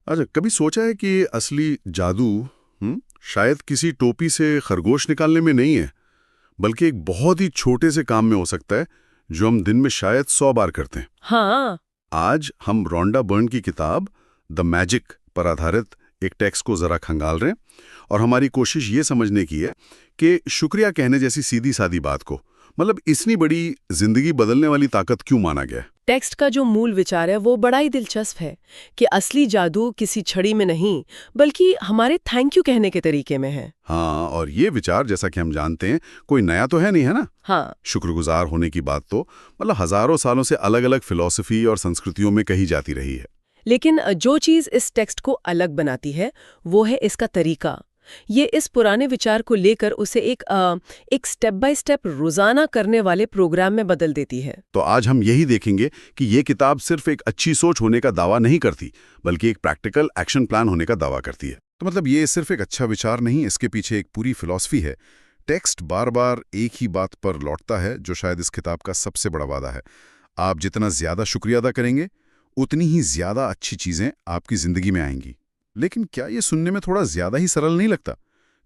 अच्छा, कभी सोचा है कि असली जादू शायद किसी टोपी से खरगोश निकालने में नहीं है, बल्कि एक बहुत ही छोटे से काम में हो सकता है, जो हम दिन में शायद 100 बार करते हैं। हाँ। आज हम रोंडा बर्न की किताब द मैजिक पर आधारित एक टेक्स्ट को जरा खंगाल रहे हैं और हमारी कोशिश ये समझने की है कि शुक्रिया कहने जैसी सीधी सादी बात को मतलब इतनी बड़ी जिंदगी बदलने वाली ताकत क्यों माना गया है। टेक्स्ट का जो मूल विचार है वो बड़ा ही दिलचस्प है कि असली जादू किसी छड़ी में नहीं बल्कि हमारे थैंक यू कहने के तरीके में है। हाँ, और ये विचार जैसा कि हम जानते हैं कोई नया तो है नहीं, है ना। हाँ। शुक्रगुजार होने की बात तो मतलब हजारों सालों से अलग अलग फिलॉसफी और संस्कृतियों में कही जाती रही है। लेकिन जो चीज इस टेक्स्ट को अलग बनाती है वो है इसका तरीका। ये इस पुराने विचार को लेकर उसे एक स्टेप बाय स्टेप रोजाना करने वाले प्रोग्राम में बदल देती है। तो आज हम यही देखेंगे कि ये किताब सिर्फ एक अच्छी सोच होने का दावा नहीं करती, बल्कि एक प्रैक्टिकल एक्शन प्लान होने का दावा करती है। तो मतलब ये सिर्फ एक अच्छा विचार नहीं, इसके पीछे एक पूरी फिलॉसफी है। टेक्स्ट बार बार एक ही बात पर लौटता है, जो शायद इस किताब का सबसे बड़ा वादा है। आप जितना ज्यादा शुक्रिया अदा करेंगे, उतनी ही ज्यादा अच्छी चीजें आपकी जिंदगी में आएंगी। लेकिन क्या ये सुनने में थोड़ा ज्यादा ही सरल नहीं लगता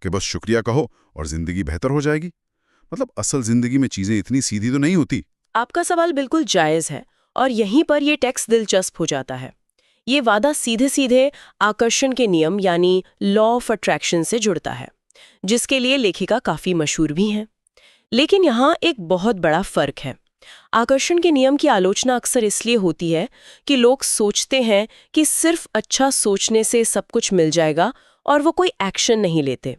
कि बस शुक्रिया कहो और जिंदगी बेहतर हो जाएगी? मतलब असल जिंदगी में चीजें इतनी सीधी तो नहीं होती। आपका सवाल बिल्कुल जायज है और यहीं पर ये टेक्स्ट दिलचस्प हो जाता है। ये वादा सीधे सीधे आकर्षण के नियम यानी लॉ ऑफ अट्रैक्शन से जुड़ता है, जिसके लिए लेखिका काफी मशहूर भी हैं। लेकिन यहाँ एक बहुत बड़ा फर्क है। आकर्षण के नियम की आलोचना अक्सर इसलिए होती है कि लोग सोचते हैं कि सिर्फ अच्छा सोचने से सब कुछ मिल जाएगा और वो कोई एक्शन नहीं लेते।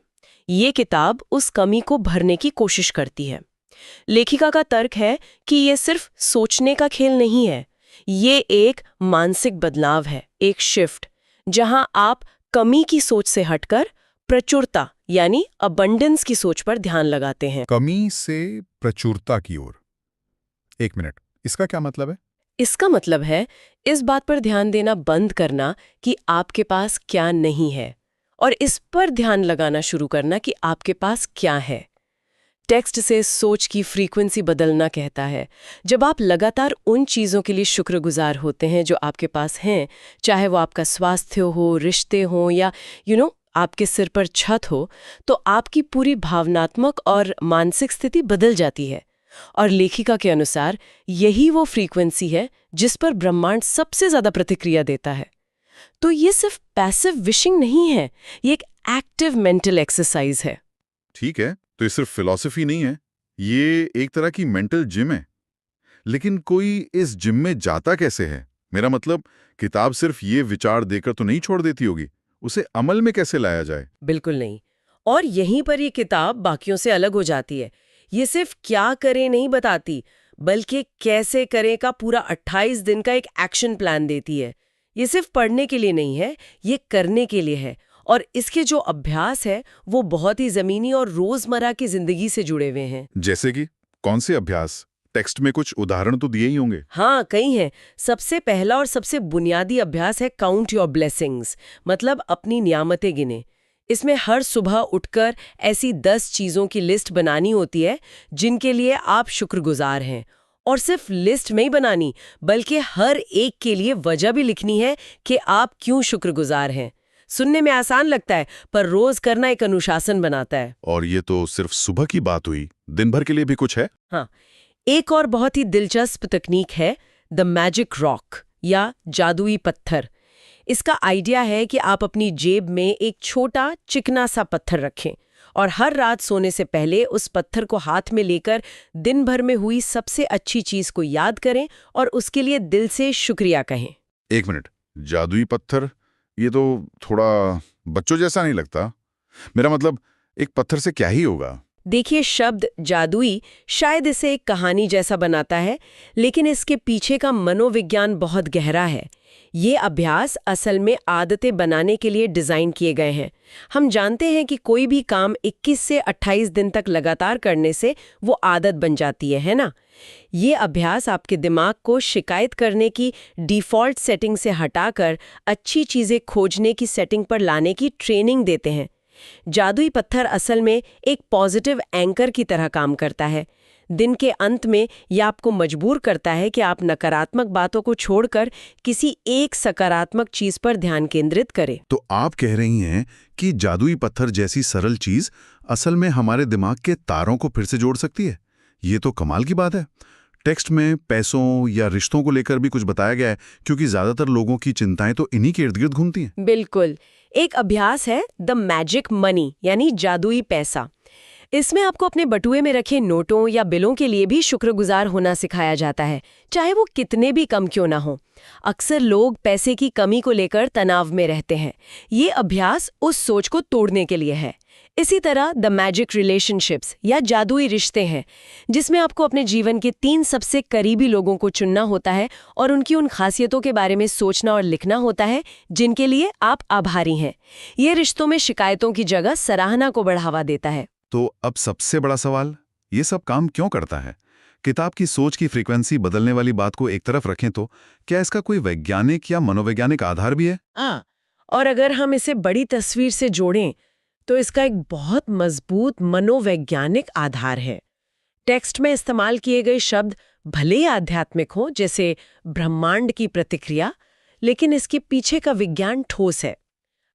ये किताब उस कमी को भरने की कोशिश करती है। लेखिका का तर्क है कि ये सिर्फ सोचने का खेल नहीं है, ये एक मानसिक बदलाव है, एक शिफ्ट, जहां आप कमी की सोच से हटकर प्रचुरता यानी अबंडेंस की सोच पर ध्यान लगाते हैं। कमी से प्रचुरता की ओर। एक मिनट, इसका क्या मतलब है? इसका मतलब है इस बात पर ध्यान देना बंद करना कि आपके पास क्या नहीं है और इस पर ध्यान लगाना शुरू करना कि आपके पास क्या है। टेक्स्ट से सोच की फ्रीक्वेंसी बदलना कहता है, जब आप लगातार उन चीज़ों के लिए शुक्रगुजार होते हैं जो आपके पास हैं, चाहे वो आपका स्वास्थ्य हो, रिश्ते हो या आपके सिर पर छत हो, तो आपकी पूरी भावनात्मक और मानसिक स्थिति बदल जाती है। और लेखिका के अनुसार यही वो फ्रीक्वेंसी है जिस पर ब्रह्मांड सबसे ज्यादा प्रतिक्रिया देता है। तो ये सिर्फ पैसिव विशिंग नहीं है, ये एक एक्टिव मेंटल एक्सरसाइज है। ठीक है, तो ये सिर्फ फिलॉसफी नहीं है, ये एक तरह की मेंटल जिम है। लेकिन कोई इस जिम में जाता कैसे है? मेरा मतलब, किताब सिर्फ ये विचार देकर तो नहीं छोड़ देती होगी, उसे अमल में कैसे लाया जाए? बिल्कुल नहीं। और यहीं पर ये किताब बाकियों से अलग हो जाती है। ये सिर्फ क्या करें नहीं बताती, बल्कि कैसे करें का पूरा 28 दिन का एक एक्शन प्लान देती है। ये सिर्फ पढ़ने के लिए नहीं है, ये करने के लिए है। और इसके जो अभ्यास है वो बहुत ही जमीनी और रोजमर्रा की जिंदगी से जुड़े हुए हैं। जैसे कि कौन से अभ्यास? टेक्स्ट में कुछ उदाहरण तो दिए ही होंगे। हाँ, कई हैं। सबसे पहला और सबसे बुनियादी अभ्यास है काउंट योर ब्लेसिंग्स, मतलब अपनी नियामतें गिने। इसमें हर सुबह उठकर ऐसी 10 चीजों की लिस्ट बनानी होती है जिनके लिए आप शुक्रगुजार हैं। और सिर्फ लिस्ट में ही बनानी, बल्कि हर एक के लिए वजह भी लिखनी है कि आप क्यों शुक्रगुजार हैं। सुनने में आसान लगता है, पर रोज करना एक अनुशासन बनाता है। और ये तो सिर्फ सुबह की बात हुई, दिन भर के लिए भी कुछ है? हाँ, एक और बहुत ही दिलचस्प तकनीक है द मैजिक रॉक या जादुई पत्थर। इसका आइडिया है कि आप अपनी जेब में एक छोटा चिकना सा पत्थर रखें और हर रात सोने से पहले उस पत्थर को हाथ में लेकर दिन भर में हुई सबसे अच्छी चीज को याद करें और उसके लिए दिल से शुक्रिया कहें। एक मिनट, जादुई पत्थर, ये तो थोड़ा बच्चों जैसा नहीं लगता। मेरा मतलब, एक पत्थर से क्या ही होगा? देखिए, शब्द जादुई शायद इसे एक कहानी जैसा बनाता है, लेकिन इसके पीछे का मनोविज्ञान बहुत गहरा है। ये अभ्यास असल में आदतें बनाने के लिए डिज़ाइन किए गए हैं। हम जानते हैं कि कोई भी काम 21 से 28 दिन तक लगातार करने से वो आदत बन जाती है ना? ये अभ्यास आपके दिमाग को शिकायत करने की डिफ़ॉल्ट सेटिंग से हटाकर अच्छी चीज़ें खोजने की सेटिंग पर लाने की ट्रेनिंग देते हैं। जादुई पत्थर असल में एक पॉजिटिव एंकर की तरह काम करता है। दिन के अंत में यह आपको मजबूर करता है कि आप नकारात्मक बातों को छोड़कर किसी एक सकारात्मक चीज पर ध्यान केंद्रित करें। तो आप कह रही हैं कि जादुई पत्थर जैसी सरल चीज असल में हमारे दिमाग के तारों को फिर से जोड़ सकती है। ये तो कमाल की बात है। टेक्स्ट में पैसों या रिश्तों को लेकर भी कुछ बताया गया है, क्योंकि ज्यादातर लोगों की चिंताएं तो इन्हीं के इर्द गिर्द घूमती हैं। बिल्कुल। एक अभ्यास है द मैजिक मनी, यानी जादुई पैसा। इसमें आपको अपने बटुए में रखे नोटों या बिलों के लिए भी शुक्रगुजार होना सिखाया जाता है, चाहे वो कितने भी कम क्यों ना हो। अक्सर लोग पैसे की कमी को लेकर तनाव में रहते हैं। ये अभ्यास उस सोच को तोड़ने के लिए है। इसी तरह द मैजिक रिलेशनशिप्स या जादुई रिश्ते हैं, जिसमें आपको अपने जीवन के 3 सबसे करीबी लोगों को चुनना होता है और उनकी उन खासियतों के बारे में सोचना और लिखना होता है जिनके लिए आप आभारी हैं। ये रिश्तों में शिकायतों की जगह सराहना को बढ़ावा देता है। तो अब सबसे बड़ा सवाल, ये सब काम क्यों करता है? किताब की सोच की फ्रीक्वेंसी बदलने वाली बात को एक तरफ रखें तो क्या इसका कोई वैज्ञानिक या मनोवैज्ञानिक आधार भी है? और अगर हम इसे बड़ी तस्वीर से जोड़ें तो इसका एक बहुत मजबूत मनोवैज्ञानिक आधार है। टेक्स्ट में इस्तेमाल किए गए शब्द भले ही आध्यात्मिक हों, जैसे ब्रह्मांड की प्रतिक्रिया, लेकिन इसके पीछे का विज्ञान ठोस है।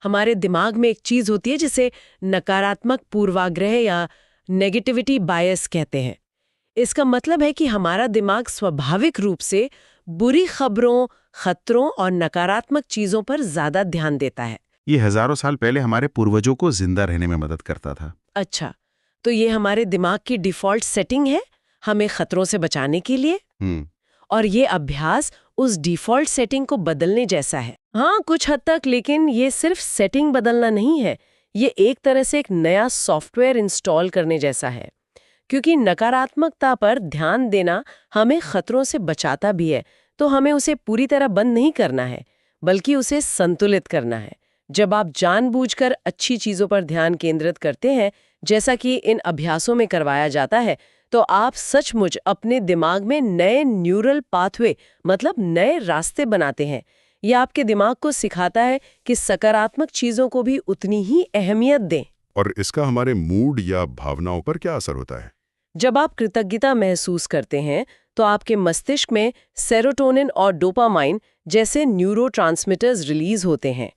हमारे दिमाग में एक चीज होती है जिसे नकारात्मक पूर्वाग्रह या नेगेटिविटी बायस कहते हैं। इसका मतलब है कि हमारा दिमाग स्वाभाविक रूप से बुरी खबरों, खतरों और नकारात्मक चीजों पर ज्यादा ध्यान देता है। ये हजारों साल पहले हमारे पूर्वजों को जिंदा रहने में मदद करता था। अच्छा, तो ये हमारे दिमाग की डिफॉल्ट सेटिंग है हमें खतरों से बचाने के लिए। और ये अभ्यास उस डिफॉल्ट सेटिंग को बदलने जैसा है। हाँ, कुछ हद तक, लेकिन ये सिर्फ सेटिंग बदलना नहीं है, ये एक तरह से एक नया सॉफ्टवेयर इंस्टॉल करने जैसा है। क्योंकि नकारात्मकता पर ध्यान देना हमें खतरों से बचाता भी है, तो हमें उसे पूरी तरह बंद नहीं करना है, बल्कि उसे संतुलित करना है। जब आप जानबूझकर अच्छी चीजों पर ध्यान केंद्रित करते हैं, जैसा कि इन अभ्यासों में करवाया जाता है, तो आप सचमुच अपने दिमाग में नए न्यूरल पाथवे, मतलब नए रास्ते बनाते हैं। यह आपके दिमाग को सिखाता है कि सकारात्मक चीजों को भी उतनी ही अहमियत दें। और इसका हमारे मूड या भावनाओं पर क्या असर होता है? जब आप कृतज्ञता महसूस करते हैं, तो आपके मस्तिष्क में सेरोटोनिन और डोपामाइन जैसे न्यूरोट्रांसमीटर्स रिलीज होते हैं।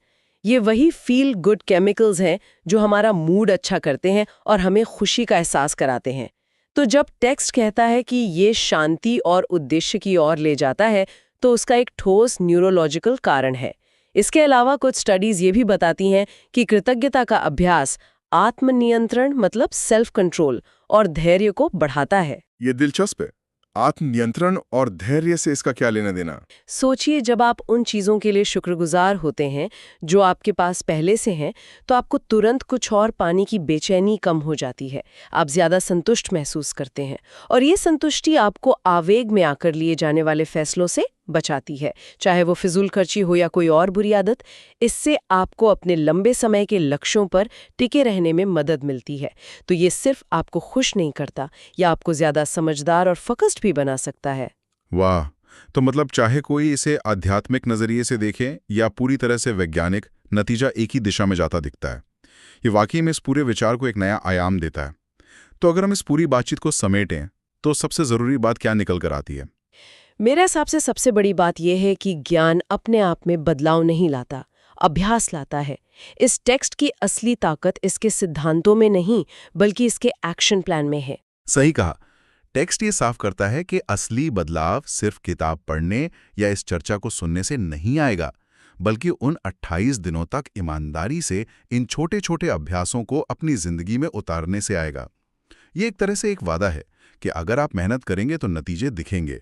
ये वही फील गुड केमिकल्स हैं जो हमारा मूड अच्छा करते हैं और हमें खुशी का एहसास कराते हैं। तो जब टेक्स्ट कहता है कि ये शांति और उद्देश्य की ओर ले जाता है, तो उसका एक ठोस न्यूरोलॉजिकल कारण है। इसके अलावा कुछ स्टडीज ये भी बताती हैं कि कृतज्ञता का अभ्यास आत्मनियंत्रण, मतलब सेल्फ कंट्रोल और धैर्य को बढ़ाता है। ये दिलचस्प है। आत्मनियंत्रण और धैर्य से इसका क्या लेना देना? सोचिए, जब आप उन चीज़ों के लिए शुक्रगुजार होते हैं जो आपके पास पहले से हैं, तो आपको तुरंत कुछ और पाने की बेचैनी कम हो जाती है। आप ज़्यादा संतुष्ट महसूस करते हैं और ये संतुष्टि आपको आवेग में आकर लिए जाने वाले फैसलों से बचाती है, चाहे वो फिजूल खर्ची हो या कोई और बुरी आदत। इससे आपको अपने लंबे समय के लक्ष्यों पर टिके रहने में मदद मिलती है। तो ये सिर्फ आपको खुश नहीं करता, या आपको ज्यादा समझदार और फोकस्ड भी बना सकता है। वाह, तो मतलब चाहे कोई इसे आध्यात्मिक नजरिए से देखे या पूरी तरह से वैज्ञानिक, नतीजा एक ही दिशा में जाता दिखता है। ये वाकई में इस पूरे विचार को एक नया आयाम देता है। तो अगर हम इस पूरी बातचीत को समेटें तो सबसे जरूरी बात क्या निकल कर आती है? मेरे हिसाब से सबसे बड़ी बात यह है कि ज्ञान अपने आप में बदलाव नहीं लाता, अभ्यास लाता है। इस टेक्स्ट की असली ताकत इसके सिद्धांतों में नहीं, बल्कि इसके एक्शन प्लान में है। सही कहा। टेक्स्ट ये साफ करता है कि असली बदलाव सिर्फ किताब पढ़ने या इस चर्चा को सुनने से नहीं आएगा, बल्कि उन 28 दिनों तक ईमानदारी से इन छोटे छोटे अभ्यासों को अपनी जिंदगी में उतारने से आएगा। ये एक तरह से एक वादा है कि अगर आप मेहनत करेंगे तो नतीजे दिखेंगे।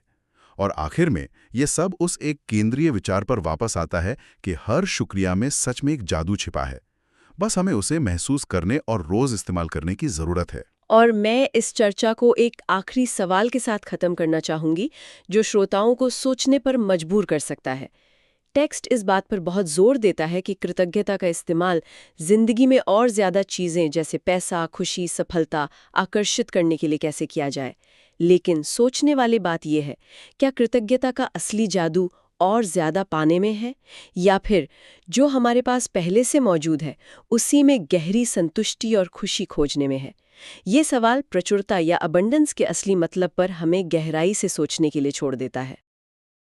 और आखिर में ये सब उस एक केंद्रीय विचार पर वापस आता है कि हर शुक्रिया में सच में एक जादू छिपा है। बस हमें उसे महसूस करने और रोज इस्तेमाल करने की जरूरत है। और मैं इस चर्चा को एक आखिरी सवाल के साथ खत्म करना चाहूंगी, जो श्रोताओं को सोचने पर मजबूर कर सकता है। टेक्स्ट इस बात पर बहुत जोर देता है कि कृतज्ञता का इस्तेमाल जिंदगी में और ज्यादा चीजें जैसे पैसा, खुशी, सफलता आकर्षित करने के लिए कैसे किया जाए। लेकिन सोचने वाली बात यह है, क्या कृतज्ञता का असली जादू और ज्यादा पाने में है, या फिर जो हमारे पास पहले से मौजूद है उसी में गहरी संतुष्टि और खुशी खोजने में है? ये सवाल प्रचुरता या अबंडेंस के असली मतलब पर हमें गहराई से सोचने के लिए छोड़ देता है।